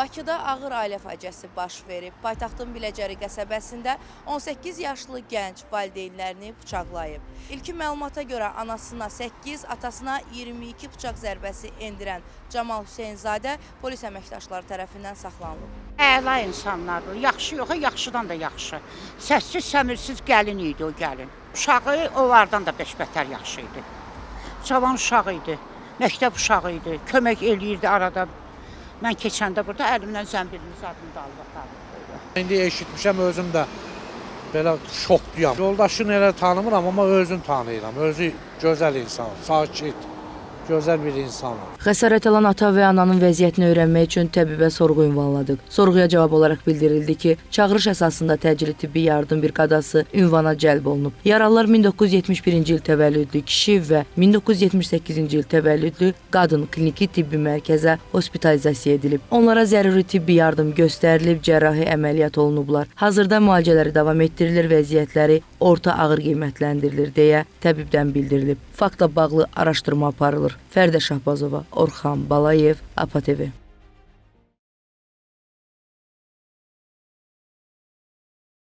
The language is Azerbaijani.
Bakıda ağır ailə faciəsi baş verib. Paytaxtın Biləcəri qəsəbəsində 18 yaşlı gənc valideynlərini bıçaqlayıb. İlkin məlumata görə anasına 8, atasına 22 bıçaq zərbəsi endirən Camal Hüseynzadə polis əməkdaşları tərəfindən saxlanılıb. Əla insanlardır. Yaxşı yox, yaxşıdan da yaxşı. Səssiz, səmirsiz gəlin idi o gəlin. Uşağı onlardan da beş-bətər yaxşı idi. Cavan uşaq idi, məktəb uşağı idi, kömək eləyirdi arada. Mən keçəndə burada əlimdən zəmbilini zadını alıb. İndi eşitmişəm, özüm də belə şokduyam. Yoldaşını elə tanımıram, amma özünü tanıyıram. Özü gözəl insan, sakit, gözəl bir insan. Xəsarət alan ata və ananın vəziyyətini öyrənmək üçün təbibə sorğu ünvanladıq. Sorğuya cavab olaraq bildirildi ki, çağırış əsasında təcili tibbi yardım briqadası ünvana cəlb olunub. Yaralılar 1971-ci il təvəllüdlü kişi və 1978-ci il təvəllüdlü qadın kliniki tibbi mərkəzə hospitalizasiya edilib. Onlara zəruri tibbi yardım göstərilib, cərrahi əməliyyat olunublar. Hazırda müalicələri davam etdirilir, vəziyyətləri orta ağır qiymətləndirilir deyə təbibdən bildirilib. Faktla bağlı araşdırma aparılır. Fərdə Şahbazova, Orxan Balayev, APA TV.